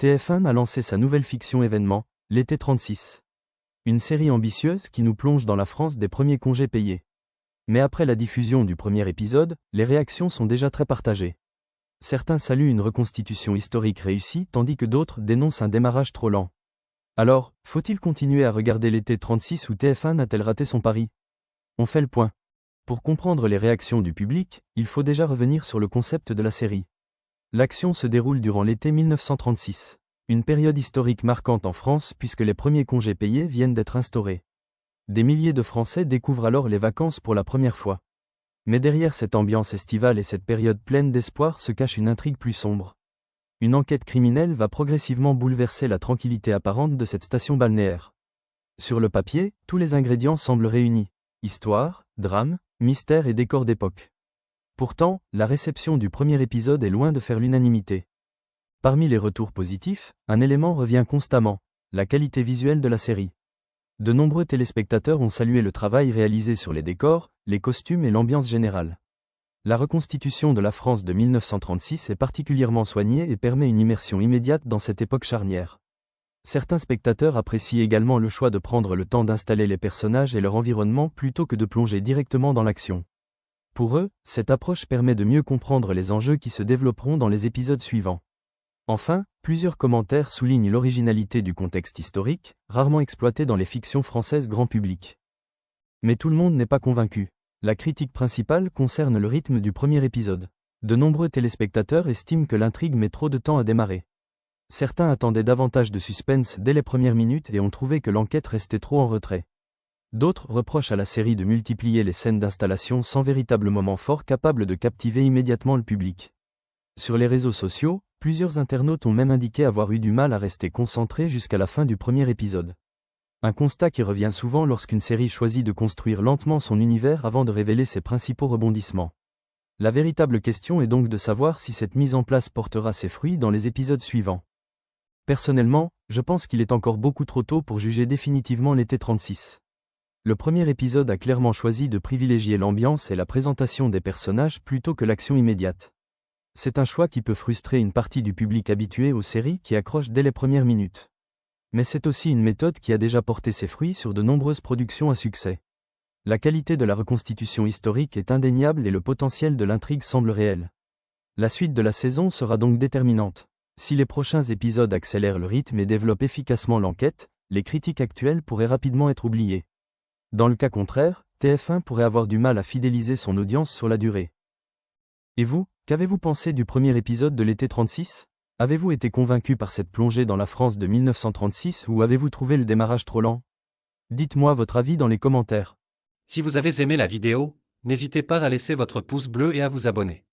TF1 a lancé sa nouvelle fiction événement, l'été 36. Une série ambitieuse qui nous plonge dans la France des premiers congés payés. Mais après la diffusion du premier épisode, les réactions sont déjà très partagées. Certains saluent une reconstitution historique réussie tandis que d'autres dénoncent un démarrage trop lent. Alors, faut-il continuer à regarder l'été 36 ou TF1 a-t-elle raté son pari? On fait le point. Pour comprendre les réactions du public, il faut déjà revenir sur le concept de la série. L'action se déroule durant l'été 1936. Une période historique marquante en France puisque les premiers congés payés viennent d'être instaurés. Des milliers de Français découvrent alors les vacances pour la première fois. Mais derrière cette ambiance estivale et cette période pleine d'espoir se cache une intrigue plus sombre. Une enquête criminelle va progressivement bouleverser la tranquillité apparente de cette station balnéaire. Sur le papier, tous les ingrédients semblent réunis. Histoire, drame, mystère et décor d'époque. Pourtant, la réception du premier épisode est loin de faire l'unanimité. Parmi les retours positifs, un élément revient constamment, la qualité visuelle de la série. De nombreux téléspectateurs ont salué le travail réalisé sur les décors, les costumes et l'ambiance générale. La reconstitution de la France de 1936 est particulièrement soignée et permet une immersion immédiate dans cette époque charnière. Certains spectateurs apprécient également le choix de prendre le temps d'installer les personnages et leur environnement plutôt que de plonger directement dans l'action. Pour eux, cette approche permet de mieux comprendre les enjeux qui se développeront dans les épisodes suivants. Enfin, plusieurs commentaires soulignent l'originalité du contexte historique, rarement exploité dans les fictions françaises grand public. Mais tout le monde n'est pas convaincu. La critique principale concerne le rythme du premier épisode. De nombreux téléspectateurs estiment que l'intrigue met trop de temps à démarrer. Certains attendaient davantage de suspense dès les premières minutes et ont trouvé que l'enquête restait trop en retrait. D'autres reprochent à la série de multiplier les scènes d'installation sans véritable moment fort capable de captiver immédiatement le public. Sur les réseaux sociaux, plusieurs internautes ont même indiqué avoir eu du mal à rester concentrés jusqu'à la fin du premier épisode. Un constat qui revient souvent lorsqu'une série choisit de construire lentement son univers avant de révéler ses principaux rebondissements. La véritable question est donc de savoir si cette mise en place portera ses fruits dans les épisodes suivants. Personnellement, je pense qu'il est encore beaucoup trop tôt pour juger définitivement l'été 36. Le premier épisode a clairement choisi de privilégier l'ambiance et la présentation des personnages plutôt que l'action immédiate. C'est un choix qui peut frustrer une partie du public habitué aux séries qui accrochent dès les premières minutes. Mais c'est aussi une méthode qui a déjà porté ses fruits sur de nombreuses productions à succès. La qualité de la reconstitution historique est indéniable et le potentiel de l'intrigue semble réel. La suite de la saison sera donc déterminante. Si les prochains épisodes accélèrent le rythme et développent efficacement l'enquête, les critiques actuelles pourraient rapidement être oubliées. Dans le cas contraire, TF1 pourrait avoir du mal à fidéliser son audience sur la durée. Et vous, qu'avez-vous pensé du premier épisode de l'été 36 ? Avez-vous été convaincu par cette plongée dans la France de 1936 ou avez-vous trouvé le démarrage trop lent? Dites-moi votre avis dans les commentaires. Si vous avez aimé la vidéo, n'hésitez pas à laisser votre pouce bleu et à vous abonner.